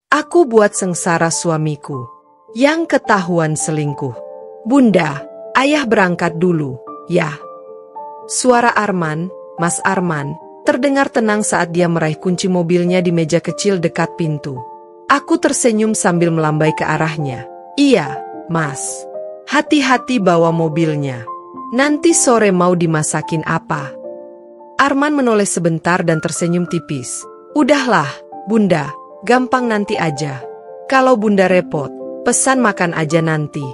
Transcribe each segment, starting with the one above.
Aku buat sengsara suamiku yang ketahuan selingkuh. Bunda, ayah berangkat dulu, ya. Suara Arman, Mas Arman, terdengar tenang saat dia meraih kunci mobilnya di meja kecil dekat pintu. Aku tersenyum sambil melambai ke arahnya. Iya, Mas. Hati-hati bawa mobilnya. Nanti sore mau dimasakin apa? Arman menoleh sebentar dan tersenyum tipis. Udahlah, Bunda, gampang nanti aja. Kalau Bunda repot, pesan makan aja nanti.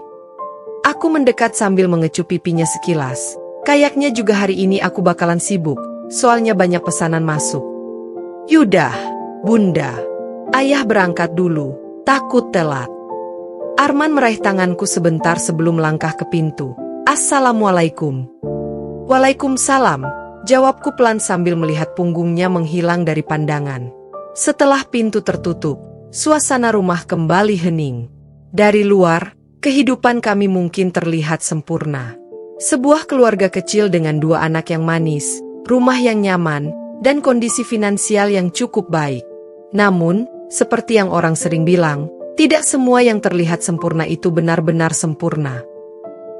Aku mendekat sambil mengecup pipinya sekilas. Kayaknya juga hari ini aku bakalan sibuk, soalnya banyak pesanan masuk. Yudah, Bunda. Ayah berangkat dulu, takut telat. Arman meraih tanganku sebentar sebelum melangkah ke pintu. Assalamualaikum. Waalaikumsalam, jawabku pelan sambil melihat punggungnya menghilang dari pandangan. Setelah pintu tertutup, suasana rumah kembali hening. Dari luar, kehidupan kami mungkin terlihat sempurna. Sebuah keluarga kecil dengan 2 anak yang manis, rumah yang nyaman, dan kondisi finansial yang cukup baik. Namun, seperti yang orang sering bilang, tidak semua yang terlihat sempurna itu benar-benar sempurna.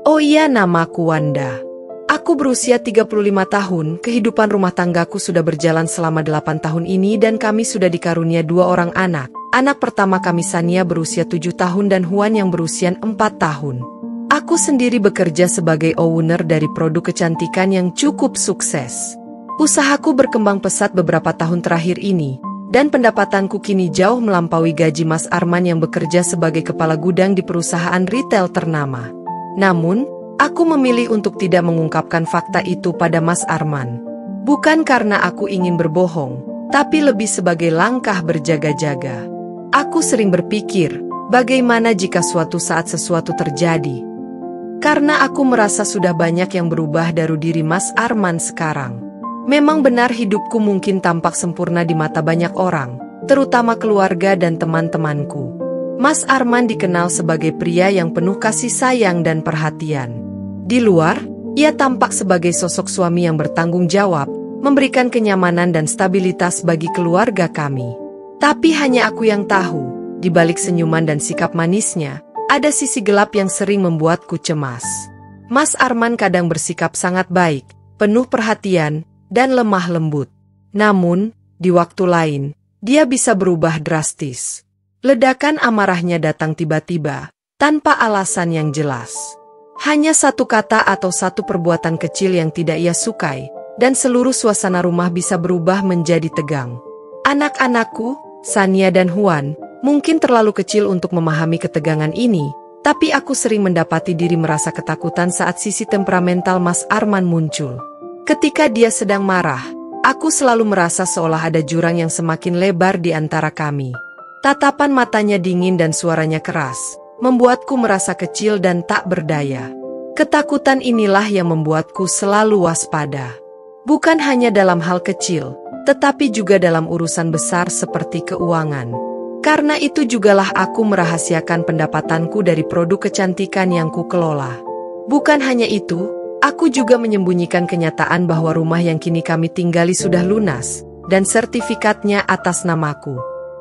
Oh iya, namaku Wanda. Aku berusia 35 tahun, kehidupan rumah tanggaku sudah berjalan selama 8 tahun ini dan kami sudah dikarunia 2 orang anak. Anak pertama kami Sania berusia 7 tahun dan Huan yang berusia 4 tahun. Aku sendiri bekerja sebagai owner dari produk kecantikan yang cukup sukses. Usahaku berkembang pesat beberapa tahun terakhir ini, dan pendapatanku kini jauh melampaui gaji Mas Arman yang bekerja sebagai kepala gudang di perusahaan retail ternama. Namun, aku memilih untuk tidak mengungkapkan fakta itu pada Mas Arman. Bukan karena aku ingin berbohong, tapi lebih sebagai langkah berjaga-jaga. Aku sering berpikir, bagaimana jika suatu saat sesuatu terjadi? Karena aku merasa sudah banyak yang berubah dari diri Mas Arman sekarang. Memang benar hidupku mungkin tampak sempurna di mata banyak orang, terutama keluarga dan teman-temanku. Mas Arman dikenal sebagai pria yang penuh kasih sayang dan perhatian. Di luar, ia tampak sebagai sosok suami yang bertanggung jawab, memberikan kenyamanan dan stabilitas bagi keluarga kami. Tapi hanya aku yang tahu, di balik senyuman dan sikap manisnya, ada sisi gelap yang sering membuatku cemas. Mas Arman kadang bersikap sangat baik, penuh perhatian, dan lemah lembut. Namun, di waktu lain, dia bisa berubah drastis. Ledakan amarahnya datang tiba-tiba, tanpa alasan yang jelas. Hanya satu kata atau satu perbuatan kecil yang tidak ia sukai, dan seluruh suasana rumah bisa berubah menjadi tegang. Anak-anakku, Sania dan Huan, mungkin terlalu kecil untuk memahami ketegangan ini, tapi aku sering mendapati diri merasa ketakutan saat sisi temperamental Mas Arman muncul. Ketika dia sedang marah, aku selalu merasa seolah ada jurang yang semakin lebar di antara kami. Tatapan matanya dingin dan suaranya keras, membuatku merasa kecil dan tak berdaya. Ketakutan inilah yang membuatku selalu waspada. Bukan hanya dalam hal kecil, tetapi juga dalam urusan besar seperti keuangan. Karena itu jugalah aku merahasiakan pendapatanku dari produk kecantikan yang kukelola. Bukan hanya itu, aku juga menyembunyikan kenyataan bahwa rumah yang kini kami tinggali sudah lunas, dan sertifikatnya atas namaku.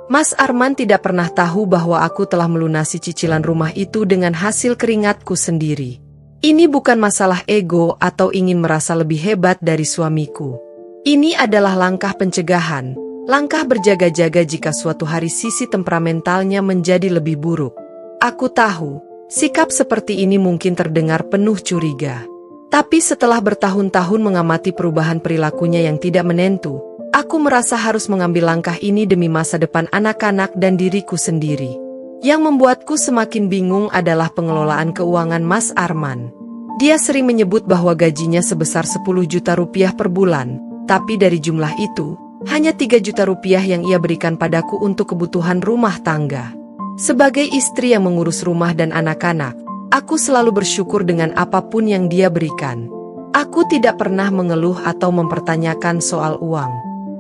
Mas Arman tidak pernah tahu bahwa aku telah melunasi cicilan rumah itu dengan hasil keringatku sendiri. Ini bukan masalah ego atau ingin merasa lebih hebat dari suamiku. Ini adalah langkah pencegahan. Langkah berjaga-jaga jika suatu hari sisi temperamentalnya menjadi lebih buruk. Aku tahu, sikap seperti ini mungkin terdengar penuh curiga. Tapi setelah bertahun-tahun mengamati perubahan perilakunya yang tidak menentu, aku merasa harus mengambil langkah ini demi masa depan anak-anak dan diriku sendiri. Yang membuatku semakin bingung adalah pengelolaan keuangan Mas Arman. Dia sering menyebut bahwa gajinya sebesar 10 juta rupiah per bulan, tapi dari jumlah itu, hanya 3 juta rupiah yang ia berikan padaku untuk kebutuhan rumah tangga. Sebagai istri yang mengurus rumah dan anak-anak, aku selalu bersyukur dengan apapun yang dia berikan. Aku tidak pernah mengeluh atau mempertanyakan soal uang.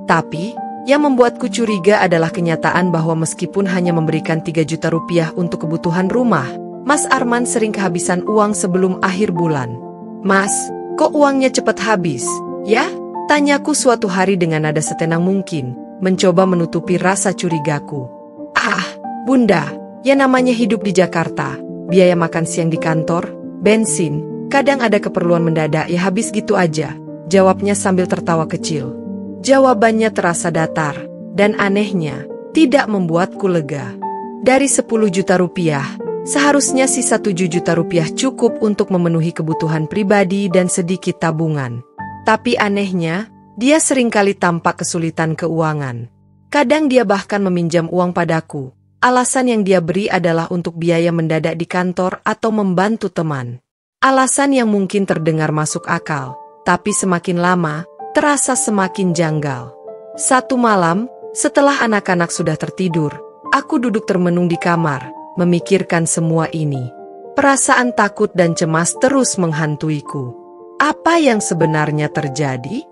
Tapi, yang membuatku curiga adalah kenyataan bahwa meskipun hanya memberikan 3 juta rupiah untuk kebutuhan rumah, Mas Arman sering kehabisan uang sebelum akhir bulan. Mas, Kok uangnya cepat habis, ya? Tanyaku suatu hari dengan nada setenang mungkin, mencoba menutupi rasa curigaku. Ah, Bunda, ya namanya hidup di Jakarta, biaya makan siang di kantor, bensin, kadang ada keperluan mendadak ya habis gitu aja, jawabnya sambil tertawa kecil. Jawabannya terasa datar, dan anehnya, tidak membuatku lega. Dari 10 juta rupiah, seharusnya sisa 7 juta rupiah cukup untuk memenuhi kebutuhan pribadi dan sedikit tabungan. Tapi anehnya, dia seringkali tampak kesulitan keuangan. Kadang dia bahkan meminjam uang padaku. Alasan yang dia beri adalah untuk biaya mendadak di kantor atau membantu teman. Alasan yang mungkin terdengar masuk akal, tapi semakin lama, terasa semakin janggal. Satu malam, setelah anak-anak sudah tertidur, aku duduk termenung di kamar, memikirkan semua ini. Perasaan takut dan cemas terus menghantuiku. Apa yang sebenarnya terjadi?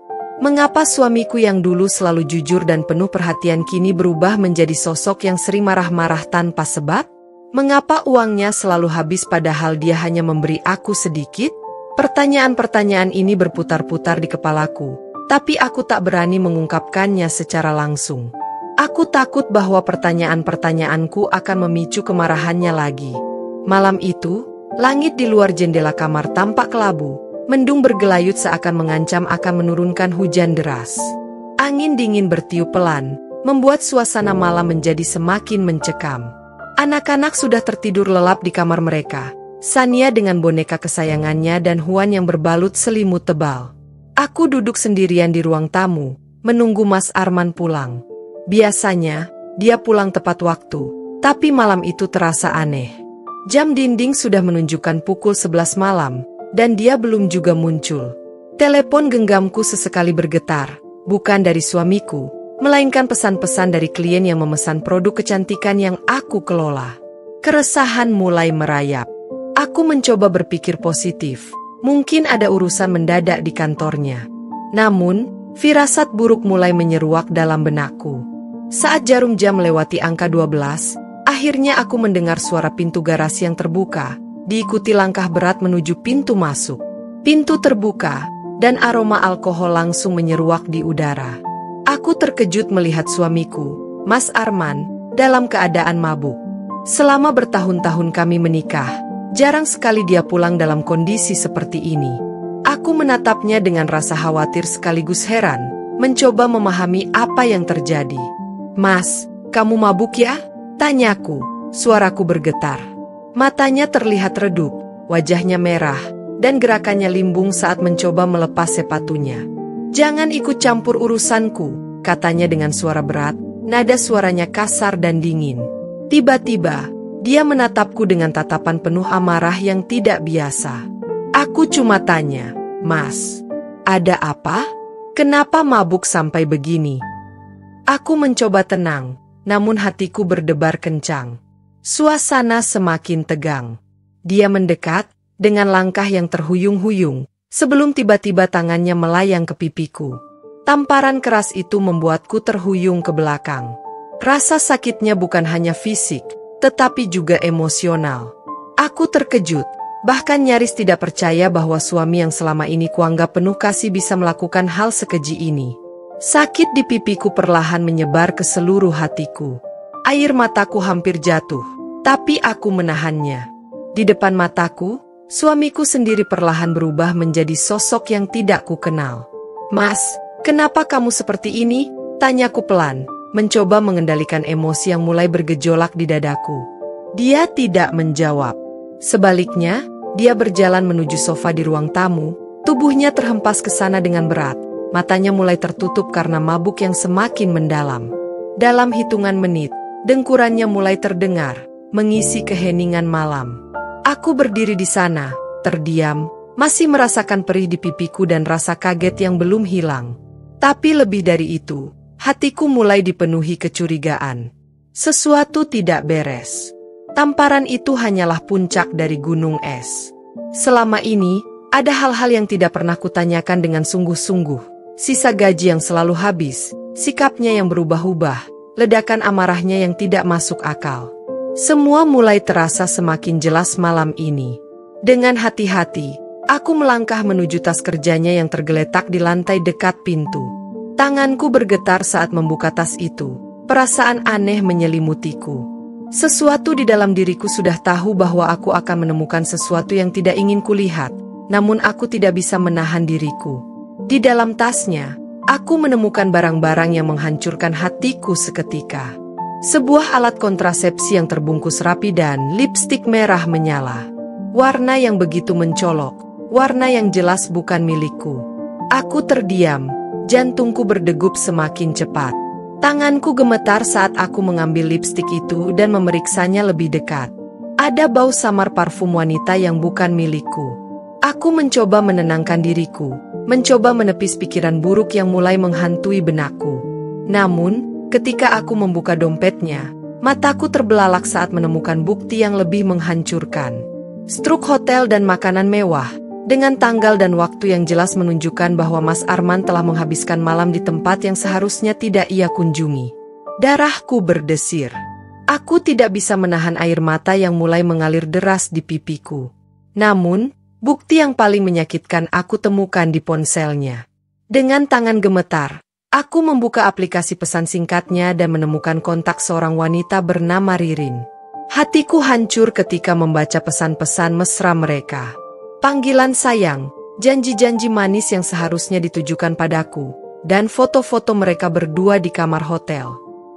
Mengapa suamiku yang dulu selalu jujur dan penuh perhatian kini berubah menjadi sosok yang sering marah-marah tanpa sebab? Mengapa uangnya selalu habis padahal dia hanya memberi aku sedikit? Pertanyaan-pertanyaan ini berputar-putar di kepalaku, tapi aku tak berani mengungkapkannya secara langsung. Aku takut bahwa pertanyaan-pertanyaanku akan memicu kemarahannya lagi. Malam itu, langit di luar jendela kamar tampak kelabu, mendung bergelayut seakan mengancam akan menurunkan hujan deras. Angin dingin bertiup pelan, membuat suasana malam menjadi semakin mencekam. Anak-anak sudah tertidur lelap di kamar mereka, Sania dengan boneka kesayangannya dan Huan yang berbalut selimut tebal. Aku duduk sendirian di ruang tamu, menunggu Mas Arman pulang. Biasanya, dia pulang tepat waktu, tapi malam itu terasa aneh. Jam dinding sudah menunjukkan pukul 11 malam, dan dia belum juga muncul. Telepon genggamku sesekali bergetar, bukan dari suamiku, melainkan pesan-pesan dari klien yang memesan produk kecantikan yang aku kelola. Keresahan mulai merayap. Aku mencoba berpikir positif, mungkin ada urusan mendadak di kantornya. Namun, firasat buruk mulai menyeruak dalam benakku. Saat jarum jam melewati angka 12, akhirnya aku mendengar suara pintu garasi yang terbuka, diikuti langkah berat menuju pintu masuk. Pintu terbuka, dan aroma alkohol langsung menyeruak di udara. Aku terkejut melihat suamiku, Mas Arman, dalam keadaan mabuk. Selama bertahun-tahun kami menikah, jarang sekali dia pulang dalam kondisi seperti ini. Aku menatapnya dengan rasa khawatir sekaligus heran, mencoba memahami apa yang terjadi. Mas, kamu mabuk ya? Tanyaku, suaraku bergetar. Matanya terlihat redup, wajahnya merah, dan gerakannya limbung saat mencoba melepas sepatunya. Jangan ikut campur urusanku, katanya dengan suara berat, nada suaranya kasar dan dingin. Tiba-tiba, dia menatapku dengan tatapan penuh amarah yang tidak biasa. Aku cuma tanya, Mas, ada apa? Kenapa mabuk sampai begini? Aku mencoba tenang, namun hatiku berdebar kencang. Suasana semakin tegang. Dia mendekat, dengan langkah yang terhuyung-huyung, sebelum tiba-tiba tangannya melayang ke pipiku. Tamparan keras itu membuatku terhuyung ke belakang. Rasa sakitnya bukan hanya fisik, tetapi juga emosional. Aku terkejut, bahkan nyaris tidak percaya bahwa suami yang selama ini kuanggap penuh kasih bisa melakukan hal sekeji ini. Sakit di pipiku perlahan menyebar ke seluruh hatiku. Air mataku hampir jatuh, tapi aku menahannya. Di depan mataku, suamiku sendiri perlahan berubah menjadi sosok yang tidak kukenal. Mas, kenapa kamu seperti ini? Tanyaku pelan, mencoba mengendalikan emosi yang mulai bergejolak di dadaku. Dia tidak menjawab. Sebaliknya, dia berjalan menuju sofa di ruang tamu, tubuhnya terhempas ke sana dengan berat. Matanya mulai tertutup karena mabuk yang semakin mendalam. Dalam hitungan menit, dengkurannya mulai terdengar, mengisi keheningan malam. Aku berdiri di sana, terdiam, masih merasakan perih di pipiku dan rasa kaget yang belum hilang. Tapi lebih dari itu, hatiku mulai dipenuhi kecurigaan. Sesuatu tidak beres. Tamparan itu hanyalah puncak dari gunung es. Selama ini, ada hal-hal yang tidak pernah kutanyakan dengan sungguh-sungguh. Sisa gaji yang selalu habis, sikapnya yang berubah-ubah, ledakan amarahnya yang tidak masuk akal. Semua mulai terasa semakin jelas malam ini. Dengan hati-hati, Aku melangkah menuju tas kerjanya yang tergeletak di lantai dekat pintu. Tanganku bergetar saat membuka tas itu. Perasaan aneh menyelimutiku. Sesuatu di dalam diriku sudah tahu bahwa aku akan menemukan sesuatu yang tidak ingin kulihat, namun aku tidak bisa menahan diriku. Di dalam tasnya, aku menemukan barang-barang yang menghancurkan hatiku seketika. Sebuah alat kontrasepsi yang terbungkus rapi dan lipstik merah menyala. Warna yang begitu mencolok, warna yang jelas bukan milikku. Aku terdiam, jantungku berdegup semakin cepat. Tanganku gemetar saat aku mengambil lipstik itu dan memeriksanya lebih dekat. Ada bau samar parfum wanita yang bukan milikku. Aku mencoba menenangkan diriku, mencoba menepis pikiran buruk yang mulai menghantui benakku. Namun, ketika aku membuka dompetnya, mataku terbelalak saat menemukan bukti yang lebih menghancurkan. Struk hotel dan makanan mewah, dengan tanggal dan waktu yang jelas menunjukkan bahwa Mas Arman telah menghabiskan malam di tempat yang seharusnya tidak ia kunjungi. Darahku berdesir. Aku tidak bisa menahan air mata yang mulai mengalir deras di pipiku. Namun, bukti yang paling menyakitkan aku temukan di ponselnya. Dengan tangan gemetar, aku membuka aplikasi pesan singkatnya dan menemukan kontak seorang wanita bernama Ririn. Hatiku hancur ketika membaca pesan-pesan mesra mereka. Panggilan sayang, janji-janji manis yang seharusnya ditujukan padaku, dan foto-foto mereka berdua di kamar hotel.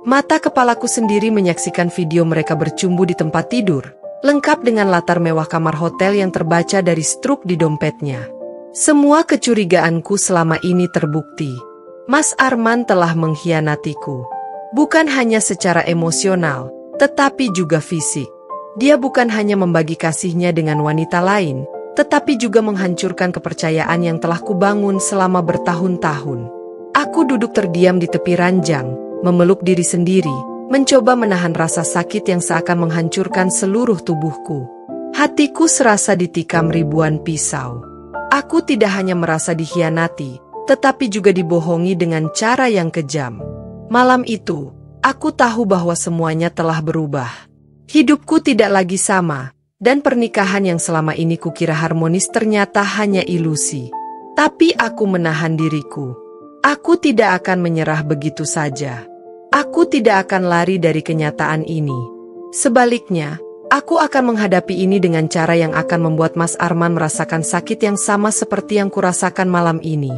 Mata kepalaku sendiri menyaksikan video mereka bercumbu di tempat tidur, lengkap dengan latar mewah kamar hotel yang terbaca dari struk di dompetnya. Semua kecurigaanku selama ini terbukti. Mas Arman telah mengkhianatiku. Bukan hanya secara emosional, tetapi juga fisik. Dia bukan hanya membagi kasihnya dengan wanita lain, tetapi juga menghancurkan kepercayaan yang telah kubangun selama bertahun-tahun. Aku duduk terdiam di tepi ranjang, memeluk diri sendiri, mencoba menahan rasa sakit yang seakan menghancurkan seluruh tubuhku. Hatiku serasa ditikam ribuan pisau. Aku tidak hanya merasa dikhianati, tetapi juga dibohongi dengan cara yang kejam. Malam itu, aku tahu bahwa semuanya telah berubah. Hidupku tidak lagi sama. Dan pernikahan yang selama ini kukira harmonis ternyata hanya ilusi. Tapi aku menahan diriku. Aku tidak akan menyerah begitu saja. Aku tidak akan lari dari kenyataan ini. Sebaliknya, aku akan menghadapi ini dengan cara yang akan membuat Mas Arman merasakan sakit yang sama seperti yang kurasakan malam ini.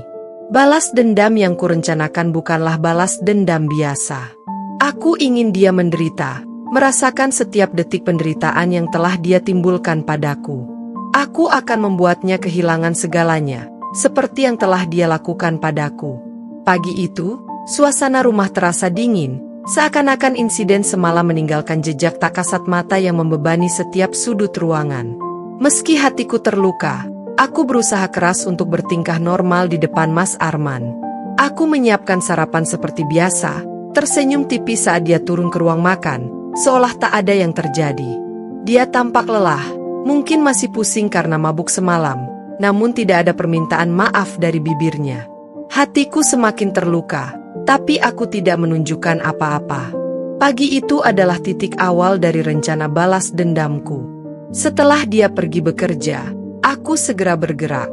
Balas dendam yang kurencanakan bukanlah balas dendam biasa. Aku ingin dia menderita. Merasakan setiap detik penderitaan yang telah dia timbulkan padaku. Aku akan membuatnya kehilangan segalanya, seperti yang telah dia lakukan padaku. Pagi itu, suasana rumah terasa dingin, seakan-akan insiden semalam meninggalkan jejak tak kasat mata yang membebani setiap sudut ruangan. Meski hatiku terluka, aku berusaha keras untuk bertingkah normal di depan Mas Arman. Aku menyiapkan sarapan seperti biasa, tersenyum tipis saat dia turun ke ruang makan, seolah tak ada yang terjadi. Dia tampak lelah, mungkin masih pusing karena mabuk semalam, namun tidak ada permintaan maaf dari bibirnya. Hatiku semakin terluka, tapi aku tidak menunjukkan apa-apa. Pagi itu adalah titik awal dari rencana balas dendamku. Setelah dia pergi bekerja, aku segera bergerak.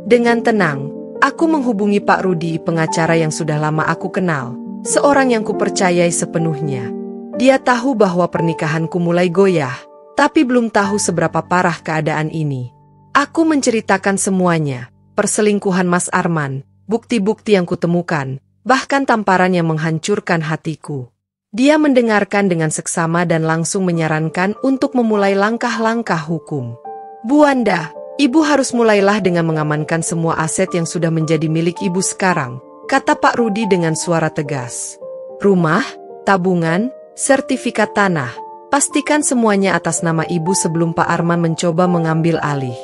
Dengan tenang, aku menghubungi Pak Rudi, pengacara yang sudah lama aku kenal, seorang yang kupercayai sepenuhnya. Dia tahu bahwa pernikahanku mulai goyah, tapi belum tahu seberapa parah keadaan ini. Aku menceritakan semuanya, perselingkuhan Mas Arman, bukti-bukti yang kutemukan, bahkan tamparan yang menghancurkan hatiku. Dia mendengarkan dengan seksama dan langsung menyarankan untuk memulai langkah-langkah hukum. Bu Wanda, Ibu harus mulailah dengan mengamankan semua aset yang sudah menjadi milik Ibu sekarang, kata Pak Rudi dengan suara tegas. Rumah, tabungan, sertifikat tanah, pastikan semuanya atas nama Ibu sebelum Pak Arman mencoba mengambil alih.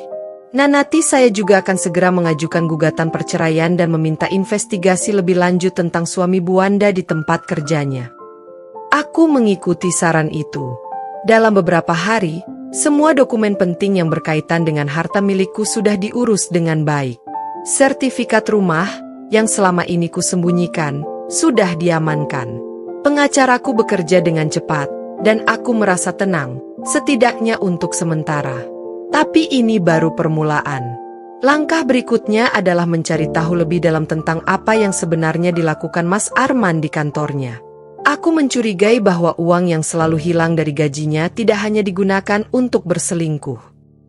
Nanti saya juga akan segera mengajukan gugatan perceraian dan meminta investigasi lebih lanjut tentang suami Bu Wanda di tempat kerjanya. Aku mengikuti saran itu. Dalam beberapa hari, semua dokumen penting yang berkaitan dengan harta milikku sudah diurus dengan baik. Sertifikat rumah, yang selama ini kusembunyikan, sudah diamankan. Pengacaraku bekerja dengan cepat, dan aku merasa tenang, setidaknya untuk sementara. Tapi ini baru permulaan. Langkah berikutnya adalah mencari tahu lebih dalam tentang apa yang sebenarnya dilakukan Mas Arman di kantornya. Aku mencurigai bahwa uang yang selalu hilang dari gajinya tidak hanya digunakan untuk berselingkuh.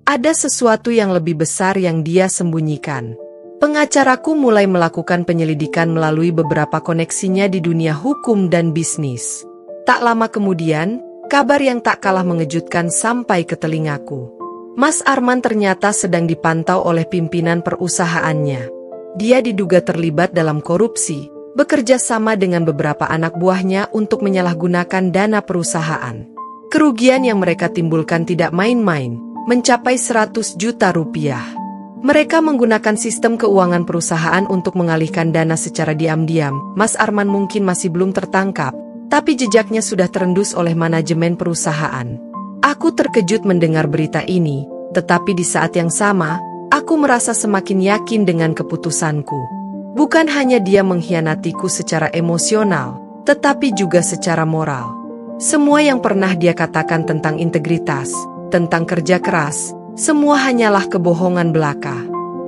Ada sesuatu yang lebih besar yang dia sembunyikan. Pengacaraku mulai melakukan penyelidikan melalui beberapa koneksinya di dunia hukum dan bisnis. Tak lama kemudian, kabar yang tak kalah mengejutkan sampai ke telingaku. Mas Arman ternyata sedang dipantau oleh pimpinan perusahaannya. Dia diduga terlibat dalam korupsi, bekerja sama dengan beberapa anak buahnya untuk menyalahgunakan dana perusahaan. Kerugian yang mereka timbulkan tidak main-main, mencapai 100 juta rupiah. Mereka menggunakan sistem keuangan perusahaan untuk mengalihkan dana secara diam-diam. Mas Arman mungkin masih belum tertangkap, tapi jejaknya sudah terendus oleh manajemen perusahaan. Aku terkejut mendengar berita ini, tetapi di saat yang sama, aku merasa semakin yakin dengan keputusanku. Bukan hanya dia mengkhianatiku secara emosional, tetapi juga secara moral. Semua yang pernah dia katakan tentang integritas, tentang kerja keras, semua hanyalah kebohongan belaka.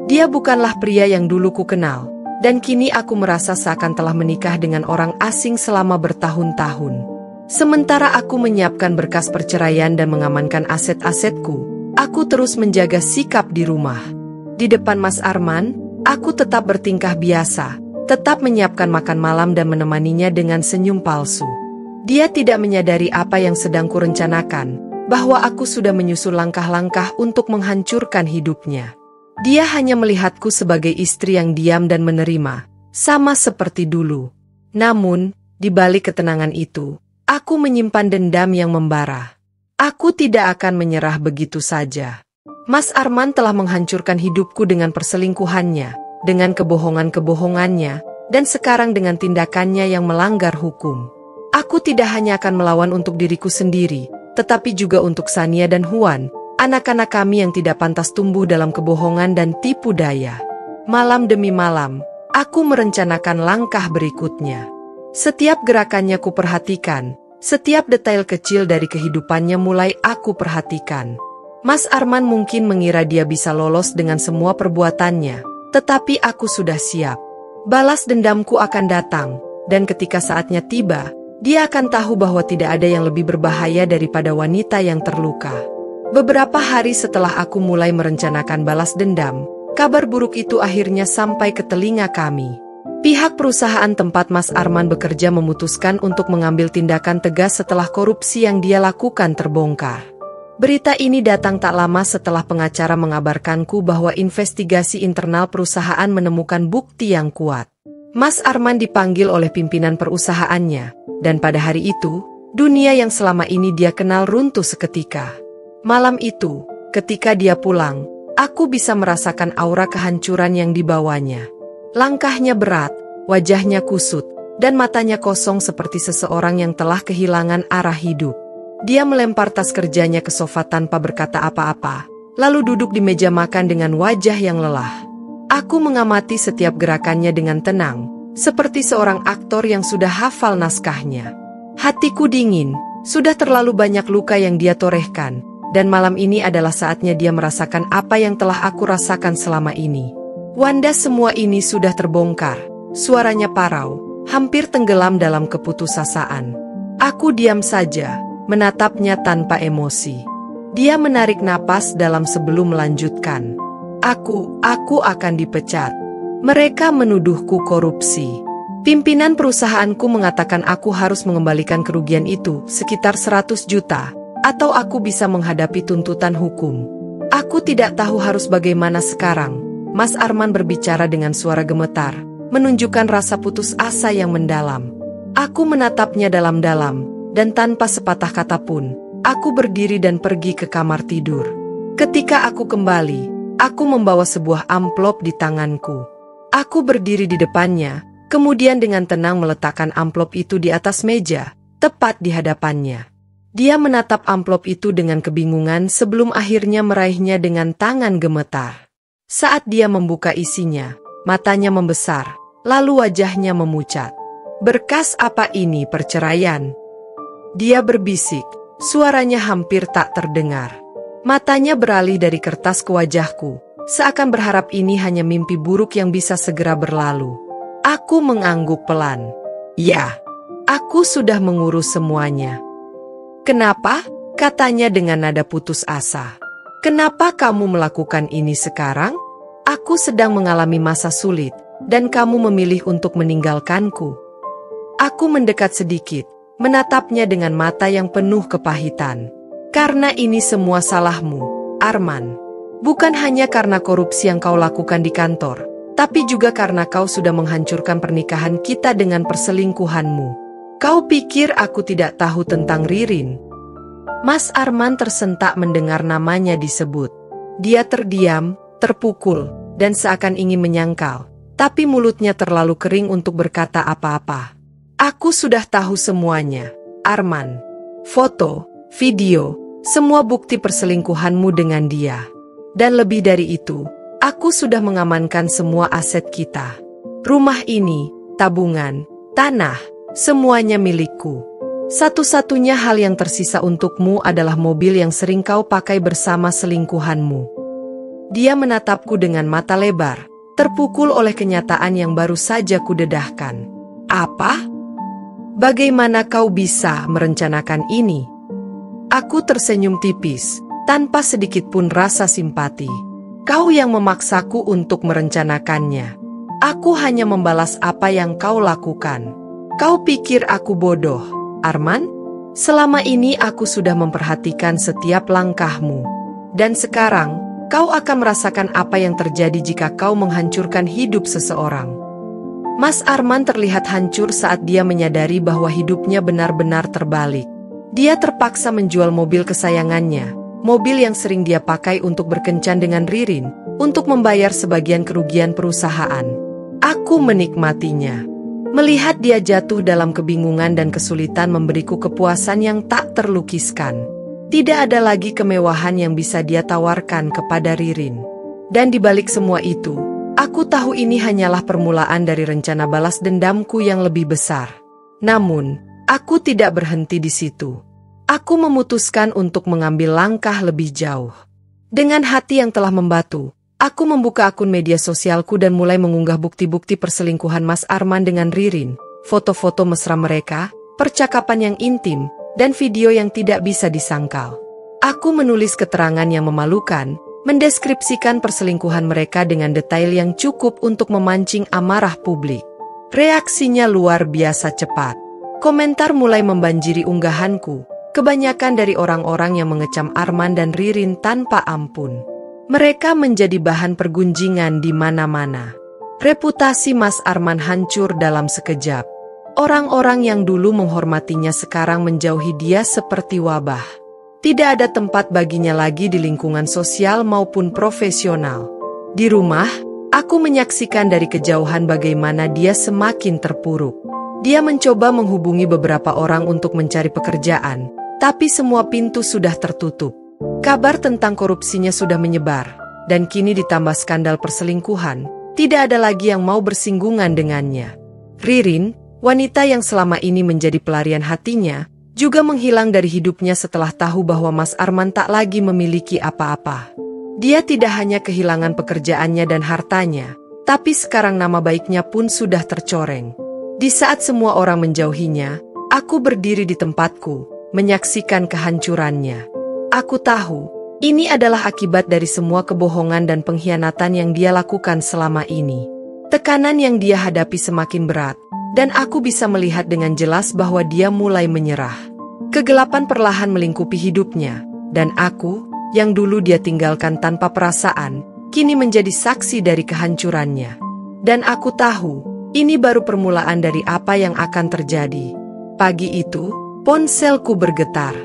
Dia bukanlah pria yang dulu ku kenal, dan kini aku merasa seakan telah menikah dengan orang asing selama bertahun-tahun. Sementara aku menyiapkan berkas perceraian dan mengamankan aset-asetku, aku terus menjaga sikap di rumah. Di depan Mas Arman, aku tetap bertingkah biasa, tetap menyiapkan makan malam dan menemaninya dengan senyum palsu. Dia tidak menyadari apa yang sedang kurencanakan, bahwa aku sudah menyusun langkah-langkah untuk menghancurkan hidupnya. Dia hanya melihatku sebagai istri yang diam dan menerima, sama seperti dulu. Namun, di balik ketenangan itu, aku menyimpan dendam yang membara. Aku tidak akan menyerah begitu saja. Mas Arman telah menghancurkan hidupku dengan perselingkuhannya, dengan kebohongan-kebohongannya, dan sekarang dengan tindakannya yang melanggar hukum. Aku tidak hanya akan melawan untuk diriku sendiri, tetapi juga untuk Sania dan Huan, anak-anak kami yang tidak pantas tumbuh dalam kebohongan dan tipu daya. Malam demi malam, aku merencanakan langkah berikutnya. Setiap gerakannya ku perhatikan, setiap detail kecil dari kehidupannya mulai aku perhatikan. Mas Arman mungkin mengira dia bisa lolos dengan semua perbuatannya, tetapi aku sudah siap. Balas dendamku akan datang, dan ketika saatnya tiba, dia akan tahu bahwa tidak ada yang lebih berbahaya daripada wanita yang terluka. Beberapa hari setelah aku mulai merencanakan balas dendam, kabar buruk itu akhirnya sampai ke telinga kami. Pihak perusahaan tempat Mas Arman bekerja memutuskan untuk mengambil tindakan tegas setelah korupsi yang dia lakukan terbongkar. Berita ini datang tak lama setelah pengacara mengabarkanku bahwa investigasi internal perusahaan menemukan bukti yang kuat. Mas Arman dipanggil oleh pimpinan perusahaannya, dan pada hari itu, dunia yang selama ini dia kenal runtuh seketika. Malam itu, ketika dia pulang, aku bisa merasakan aura kehancuran yang dibawanya. Langkahnya berat, wajahnya kusut, dan matanya kosong seperti seseorang yang telah kehilangan arah hidup. Dia melempar tas kerjanya ke sofa tanpa berkata apa-apa, lalu duduk di meja makan dengan wajah yang lelah. Aku mengamati setiap gerakannya dengan tenang, seperti seorang aktor yang sudah hafal naskahnya. Hatiku dingin, sudah terlalu banyak luka yang dia torehkan, dan malam ini adalah saatnya dia merasakan apa yang telah aku rasakan selama ini. Wanda, semua ini sudah terbongkar. Suaranya parau, hampir tenggelam dalam keputusasaan. Aku diam saja, menatapnya tanpa emosi. Dia menarik napas dalam sebelum melanjutkan. Aku akan dipecat. Mereka menuduhku korupsi. Pimpinan perusahaanku mengatakan aku harus mengembalikan kerugian itu, sekitar 100 juta, atau aku bisa menghadapi tuntutan hukum. Aku tidak tahu harus bagaimana sekarang. Mas Arman berbicara dengan suara gemetar, menunjukkan rasa putus asa yang mendalam. Aku menatapnya dalam-dalam, dan tanpa sepatah kata pun, aku berdiri dan pergi ke kamar tidur. Ketika aku kembali, aku membawa sebuah amplop di tanganku. Aku berdiri di depannya, kemudian dengan tenang meletakkan amplop itu di atas meja, tepat di hadapannya. Dia menatap amplop itu dengan kebingungan sebelum akhirnya meraihnya dengan tangan gemetar. Saat dia membuka isinya, matanya membesar, lalu wajahnya memucat. Berkas apa ini, perceraian? Dia berbisik, suaranya hampir tak terdengar. Matanya beralih dari kertas ke wajahku, seakan berharap ini hanya mimpi buruk yang bisa segera berlalu. Aku mengangguk pelan. Ya, aku sudah mengurus semuanya. Kenapa? Katanya dengan nada putus asa. Kenapa kamu melakukan ini sekarang? Aku sedang mengalami masa sulit, dan kamu memilih untuk meninggalkanku. Aku mendekat sedikit, menatapnya dengan mata yang penuh kepahitan. Karena ini semua salahmu, Arman. Bukan hanya karena korupsi yang kau lakukan di kantor, tapi juga karena kau sudah menghancurkan pernikahan kita dengan perselingkuhanmu. Kau pikir aku tidak tahu tentang Ririn? Mas Arman tersentak mendengar namanya disebut. Dia terdiam, terpukul, dan seakan ingin menyangkal, tapi mulutnya terlalu kering untuk berkata apa-apa. Aku sudah tahu semuanya, Arman. Foto, video, semua bukti perselingkuhanmu dengan dia. Dan lebih dari itu, aku sudah mengamankan semua aset kita. Rumah ini, tabungan, tanah, semuanya milikku. Satu-satunya hal yang tersisa untukmu adalah mobil yang sering kau pakai bersama selingkuhanmu. Dia menatapku dengan mata lebar, terpukul oleh kenyataan yang baru saja kudedahkan. Apa? Bagaimana kau bisa merencanakan ini? Aku tersenyum tipis, tanpa sedikit pun rasa simpati. Kau yang memaksaku untuk merencanakannya. Aku hanya membalas apa yang kau lakukan. Kau pikir aku bodoh, Arman? Selama ini aku sudah memperhatikan setiap langkahmu. Dan sekarang, kau akan merasakan apa yang terjadi jika kau menghancurkan hidup seseorang. Mas Arman terlihat hancur saat dia menyadari bahwa hidupnya benar-benar terbalik. Dia terpaksa menjual mobil kesayangannya, mobil yang sering dia pakai untuk berkencan dengan Ririn, untuk membayar sebagian kerugian perusahaan. Aku menikmatinya. Melihat dia jatuh dalam kebingungan dan kesulitan memberiku kepuasan yang tak terlukiskan. Tidak ada lagi kemewahan yang bisa dia tawarkan kepada Ririn. Dan di balik semua itu, aku tahu ini hanyalah permulaan dari rencana balas dendamku yang lebih besar. Namun, aku tidak berhenti di situ. Aku memutuskan untuk mengambil langkah lebih jauh. Dengan hati yang telah membatu, aku membuka akun media sosialku dan mulai mengunggah bukti-bukti perselingkuhan Mas Arman dengan Ririn, foto-foto mesra mereka, percakapan yang intim, dan video yang tidak bisa disangkal. Aku menulis keterangan yang memalukan, mendeskripsikan perselingkuhan mereka dengan detail yang cukup untuk memancing amarah publik. Reaksinya luar biasa cepat. Komentar mulai membanjiri unggahanku, kebanyakan dari orang-orang yang mengecam Arman dan Ririn tanpa ampun. Mereka menjadi bahan pergunjingan di mana-mana. Reputasi Mas Arman hancur dalam sekejap. Orang-orang yang dulu menghormatinya sekarang menjauhi dia seperti wabah. Tidak ada tempat baginya lagi di lingkungan sosial maupun profesional. Di rumah, aku menyaksikan dari kejauhan bagaimana dia semakin terpuruk. Dia mencoba menghubungi beberapa orang untuk mencari pekerjaan, tapi semua pintu sudah tertutup. Kabar tentang korupsinya sudah menyebar, dan kini ditambah skandal perselingkuhan, tidak ada lagi yang mau bersinggungan dengannya. Ririn, wanita yang selama ini menjadi pelarian hatinya, juga menghilang dari hidupnya setelah tahu bahwa Mas Arman tak lagi memiliki apa-apa. Dia tidak hanya kehilangan pekerjaannya dan hartanya, tapi sekarang nama baiknya pun sudah tercoreng. Di saat semua orang menjauhinya, aku berdiri di tempatku, menyaksikan kehancurannya. Aku tahu, ini adalah akibat dari semua kebohongan dan pengkhianatan yang dia lakukan selama ini. Tekanan yang dia hadapi semakin berat, dan aku bisa melihat dengan jelas bahwa dia mulai menyerah. Kegelapan perlahan melingkupi hidupnya, dan aku, yang dulu dia tinggalkan tanpa perasaan, kini menjadi saksi dari kehancurannya. Dan aku tahu, ini baru permulaan dari apa yang akan terjadi. Pagi itu, ponselku bergetar.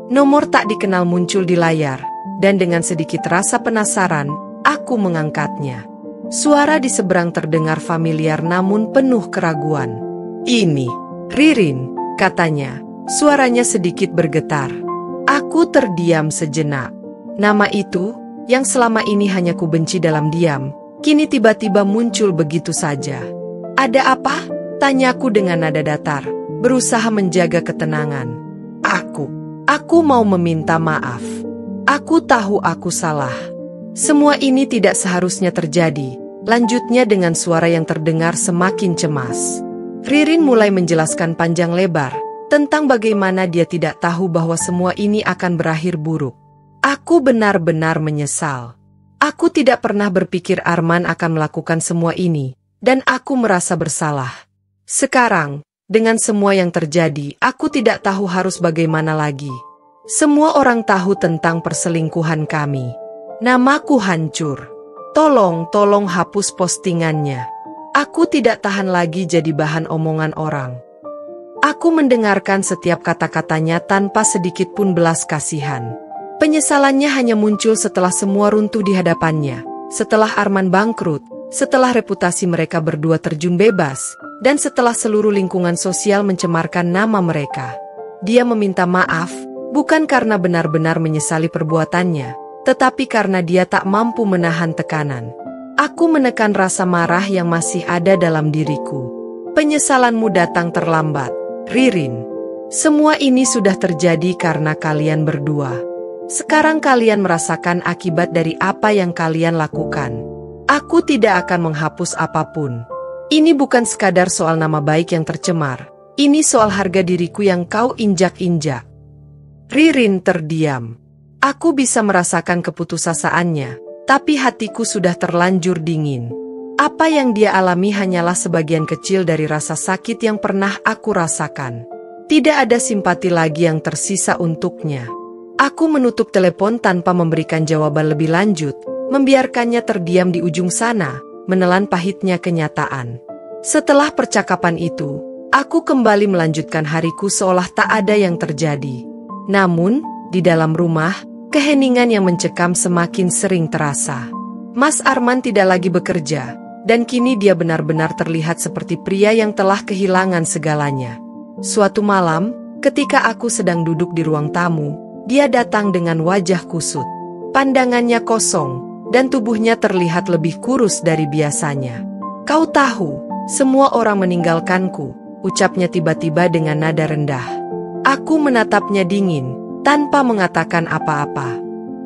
Nomor tak dikenal muncul di layar, dan dengan sedikit rasa penasaran, aku mengangkatnya. Suara di seberang terdengar familiar namun penuh keraguan. "Ini, Ririn," katanya. Suaranya sedikit bergetar. Aku terdiam sejenak. Nama itu, yang selama ini hanya kubenci dalam diam, kini tiba-tiba muncul begitu saja. "Ada apa?" tanyaku dengan nada datar, berusaha menjaga ketenangan. Aku mau meminta maaf. Aku tahu aku salah. Semua ini tidak seharusnya terjadi, lanjutnya dengan suara yang terdengar semakin cemas. Ririn mulai menjelaskan panjang lebar tentang bagaimana dia tidak tahu bahwa semua ini akan berakhir buruk. Aku benar-benar menyesal. Aku tidak pernah berpikir Arman akan melakukan semua ini, dan aku merasa bersalah. Sekarang, dengan semua yang terjadi, aku tidak tahu harus bagaimana lagi. Semua orang tahu tentang perselingkuhan kami. Namaku hancur. Tolong hapus postingannya. Aku tidak tahan lagi jadi bahan omongan orang. Aku mendengarkan setiap kata-katanya tanpa sedikit pun belas kasihan. Penyesalannya hanya muncul setelah semua runtuh di hadapannya, setelah Arman bangkrut, setelah reputasi mereka berdua terjun bebas, dan setelah seluruh lingkungan sosial mencemarkan nama mereka. Dia meminta maaf, bukan karena benar-benar menyesali perbuatannya, tetapi karena dia tak mampu menahan tekanan. Aku menekan rasa marah yang masih ada dalam diriku. Penyesalanmu datang terlambat, Ririn. Semua ini sudah terjadi karena kalian berdua. Sekarang kalian merasakan akibat dari apa yang kalian lakukan. Aku tidak akan menghapus apapun. Ini bukan sekadar soal nama baik yang tercemar. Ini soal harga diriku yang kau injak-injak. Ririn terdiam. Aku bisa merasakan keputusasaannya, tapi hatiku sudah terlanjur dingin. Apa yang dia alami hanyalah sebagian kecil dari rasa sakit yang pernah aku rasakan. Tidak ada simpati lagi yang tersisa untuknya. Aku menutup telepon tanpa memberikan jawaban lebih lanjut, membiarkannya terdiam di ujung sana, menelan pahitnya kenyataan. Setelah percakapan itu, aku kembali melanjutkan hariku seolah tak ada yang terjadi. Namun, di dalam rumah, keheningan yang mencekam semakin sering terasa. Mas Arman tidak lagi bekerja, dan kini dia benar-benar terlihat seperti pria yang telah kehilangan segalanya. Suatu malam, ketika aku sedang duduk di ruang tamu, dia datang dengan wajah kusut. Pandangannya kosong, dan tubuhnya terlihat lebih kurus dari biasanya. Kau tahu, semua orang meninggalkanku, ucapnya tiba-tiba dengan nada rendah. Aku menatapnya dingin, tanpa mengatakan apa-apa.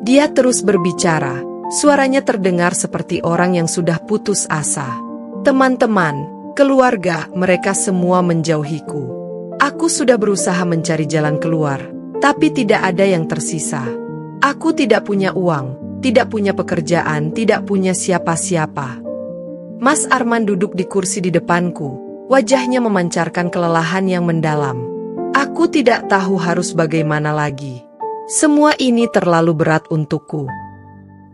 Dia terus berbicara, suaranya terdengar seperti orang yang sudah putus asa. Teman-teman, keluarga, mereka semua menjauhiku. Aku sudah berusaha mencari jalan keluar, tapi tidak ada yang tersisa. Aku tidak punya uang, tidak punya pekerjaan, tidak punya siapa-siapa. Mas Arman duduk di kursi di depanku, wajahnya memancarkan kelelahan yang mendalam. Aku tidak tahu harus bagaimana lagi. Semua ini terlalu berat untukku.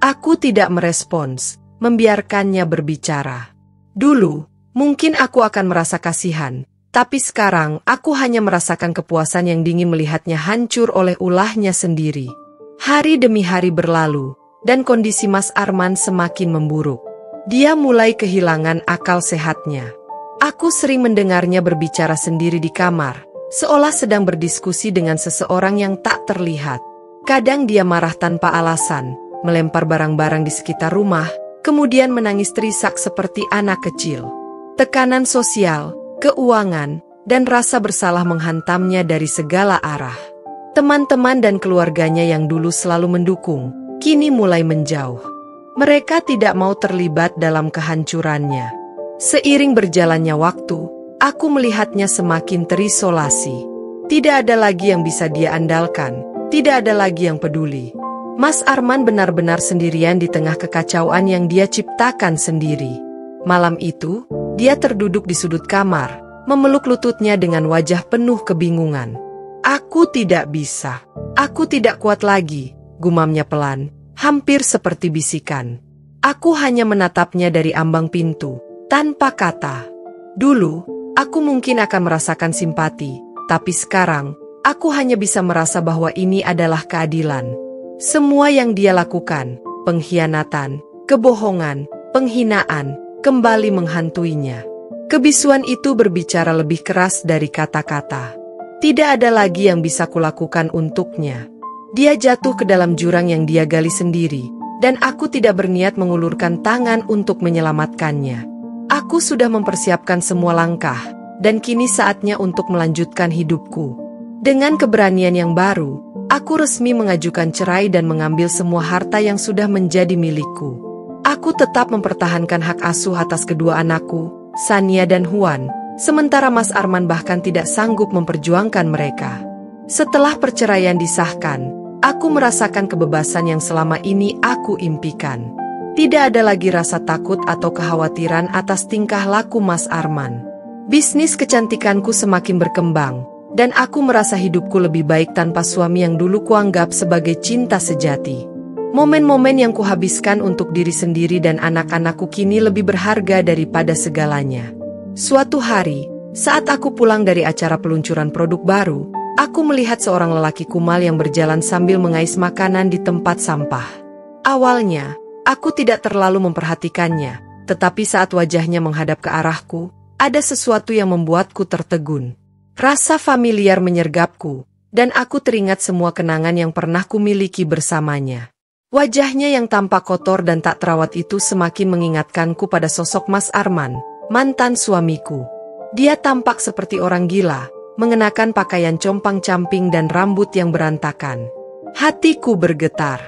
Aku tidak merespons, membiarkannya berbicara. Dulu, mungkin aku akan merasa kasihan, tapi sekarang aku hanya merasakan kepuasan yang dingin melihatnya hancur oleh ulahnya sendiri. Hari demi hari berlalu, dan kondisi Mas Arman semakin memburuk. Dia mulai kehilangan akal sehatnya. Aku sering mendengarnya berbicara sendiri di kamar, seolah sedang berdiskusi dengan seseorang yang tak terlihat. Kadang dia marah tanpa alasan, melempar barang-barang di sekitar rumah, kemudian menangis terisak seperti anak kecil. Tekanan sosial, keuangan, dan rasa bersalah menghantamnya dari segala arah. Teman-teman dan keluarganya yang dulu selalu mendukung, kini mulai menjauh. Mereka tidak mau terlibat dalam kehancurannya. Seiring berjalannya waktu, aku melihatnya semakin terisolasi. Tidak ada lagi yang bisa dia andalkan, tidak ada lagi yang peduli. Mas Arman benar-benar sendirian di tengah kekacauan yang dia ciptakan sendiri. Malam itu, dia terduduk di sudut kamar, memeluk lututnya dengan wajah penuh kebingungan. Aku tidak bisa. Aku tidak kuat lagi, gumamnya pelan, hampir seperti bisikan. Aku hanya menatapnya dari ambang pintu, tanpa kata. Dulu, aku mungkin akan merasakan simpati, tapi sekarang, aku hanya bisa merasa bahwa ini adalah keadilan. Semua yang dia lakukan, pengkhianatan, kebohongan, penghinaan, kembali menghantuinya. Kebisuan itu berbicara lebih keras dari kata-kata. Tidak ada lagi yang bisa kulakukan untuknya. Dia jatuh ke dalam jurang yang dia gali sendiri, dan aku tidak berniat mengulurkan tangan untuk menyelamatkannya. Aku sudah mempersiapkan semua langkah, dan kini saatnya untuk melanjutkan hidupku. Dengan keberanian yang baru, Aku resmi mengajukan cerai dan mengambil semua harta yang sudah menjadi milikku. Aku tetap mempertahankan hak asuh atas kedua anakku, Sania dan Huan, sementara Mas Arman bahkan tidak sanggup memperjuangkan mereka. Setelah perceraian disahkan, aku merasakan kebebasan yang selama ini aku impikan. Tidak ada lagi rasa takut atau kekhawatiran atas tingkah laku Mas Arman. Bisnis kecantikanku semakin berkembang, dan aku merasa hidupku lebih baik tanpa suami yang dulu kuanggap sebagai cinta sejati. Momen-momen yang kuhabiskan untuk diri sendiri dan anak-anakku kini lebih berharga daripada segalanya. Suatu hari, saat aku pulang dari acara peluncuran produk baru, aku melihat seorang lelaki kumal yang berjalan sambil mengais makanan di tempat sampah. Awalnya, aku tidak terlalu memperhatikannya, tetapi saat wajahnya menghadap ke arahku, ada sesuatu yang membuatku tertegun. Rasa familiar menyergapku, dan aku teringat semua kenangan yang pernah kumiliki bersamanya. Wajahnya yang tampak kotor dan tak terawat itu semakin mengingatkanku pada sosok Mas Arman, mantan suamiku. Dia tampak seperti orang gila, mengenakan pakaian compang-camping dan rambut yang berantakan. Hatiku bergetar.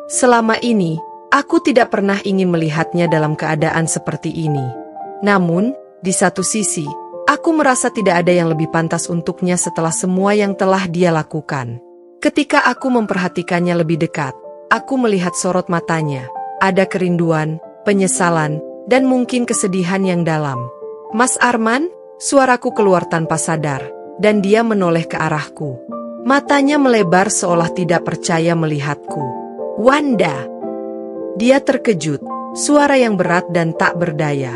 Selama ini, aku tidak pernah ingin melihatnya dalam keadaan seperti ini. Namun, di satu sisi, aku merasa tidak ada yang lebih pantas untuknya setelah semua yang telah dia lakukan. Ketika aku memperhatikannya lebih dekat, aku melihat sorot matanya, ada kerinduan, penyesalan, dan mungkin kesedihan yang dalam. Mas Arman, suaraku keluar tanpa sadar, dan dia menoleh ke arahku. Matanya melebar seolah tidak percaya melihatku. Wanda! Dia terkejut, suara yang berat dan tak berdaya.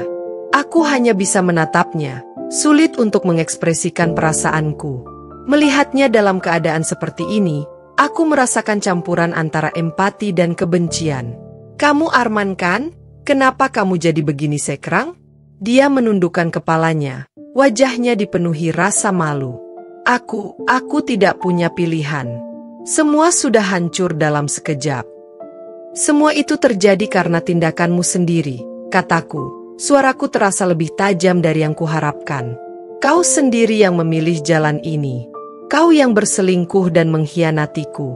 Aku hanya bisa menatapnya, sulit untuk mengekspresikan perasaanku. Melihatnya dalam keadaan seperti ini, aku merasakan campuran antara empati dan kebencian. Kamu Arman kan? Kenapa kamu jadi begini sekarang? Dia menundukkan kepalanya, wajahnya dipenuhi rasa malu. Aku tidak punya pilihan. Semua sudah hancur dalam sekejap. Semua itu terjadi karena tindakanmu sendiri, kataku. Suaraku terasa lebih tajam dari yang kuharapkan. Kau sendiri yang memilih jalan ini. Kau yang berselingkuh dan mengkhianatiku.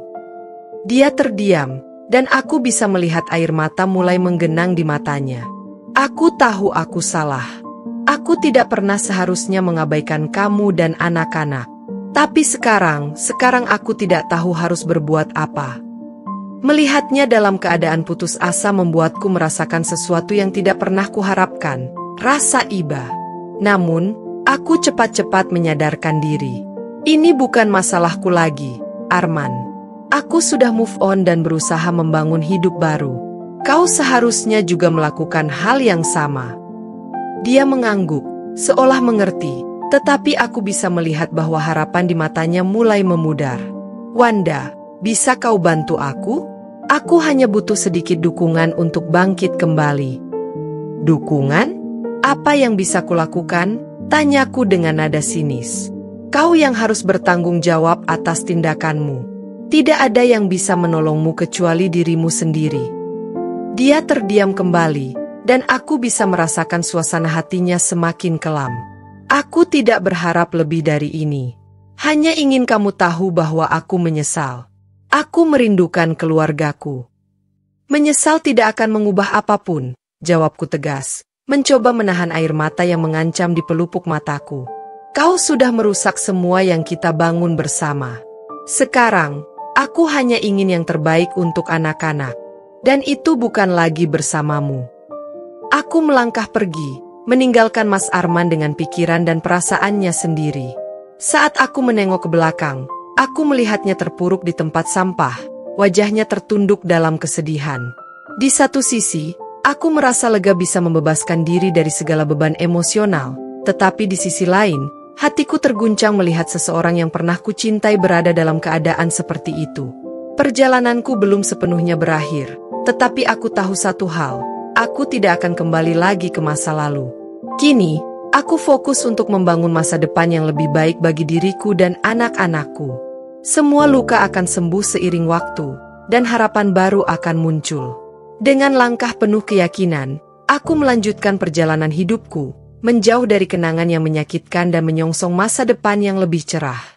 Dia terdiam, dan aku bisa melihat air mata mulai menggenang di matanya. Aku tahu aku salah. Aku tidak pernah seharusnya mengabaikan kamu dan anak-anak. Tapi sekarang aku tidak tahu harus berbuat apa. Melihatnya dalam keadaan putus asa membuatku merasakan sesuatu yang tidak pernah kuharapkan, rasa iba. Namun, aku cepat-cepat menyadarkan diri. Ini bukan masalahku lagi, Arman. Aku sudah move on dan berusaha membangun hidup baru. Kau seharusnya juga melakukan hal yang sama. Dia mengangguk, seolah mengerti, tetapi aku bisa melihat bahwa harapan di matanya mulai memudar. Wanda, bisa kau bantu aku? Aku hanya butuh sedikit dukungan untuk bangkit kembali. Dukungan? Apa yang bisa kulakukan? Tanyaku dengan nada sinis. Kau yang harus bertanggung jawab atas tindakanmu. Tidak ada yang bisa menolongmu kecuali dirimu sendiri. Dia terdiam kembali, dan aku bisa merasakan suasana hatinya semakin kelam. Aku tidak berharap lebih dari ini. Hanya ingin kamu tahu bahwa aku menyesal. Aku merindukan keluargaku. Menyesal tidak akan mengubah apapun, jawabku tegas, mencoba menahan air mata yang mengancam di pelupuk mataku. Kau sudah merusak semua yang kita bangun bersama. Sekarang, aku hanya ingin yang terbaik untuk anak-anak. Dan itu bukan lagi bersamamu. Aku melangkah pergi, meninggalkan Mas Arman dengan pikiran dan perasaannya sendiri. Saat aku menengok ke belakang, aku melihatnya terpuruk di tempat sampah, wajahnya tertunduk dalam kesedihan. Di satu sisi, aku merasa lega bisa membebaskan diri dari segala beban emosional, tetapi di sisi lain, hatiku terguncang melihat seseorang yang pernah kucintai berada dalam keadaan seperti itu. Perjalananku belum sepenuhnya berakhir, tetapi aku tahu satu hal, aku tidak akan kembali lagi ke masa lalu. Kini, aku fokus untuk membangun masa depan yang lebih baik bagi diriku dan anak-anakku. Semua luka akan sembuh seiring waktu, dan harapan baru akan muncul. Dengan langkah penuh keyakinan, aku melanjutkan perjalanan hidupku, menjauh dari kenangan yang menyakitkan dan menyongsong masa depan yang lebih cerah.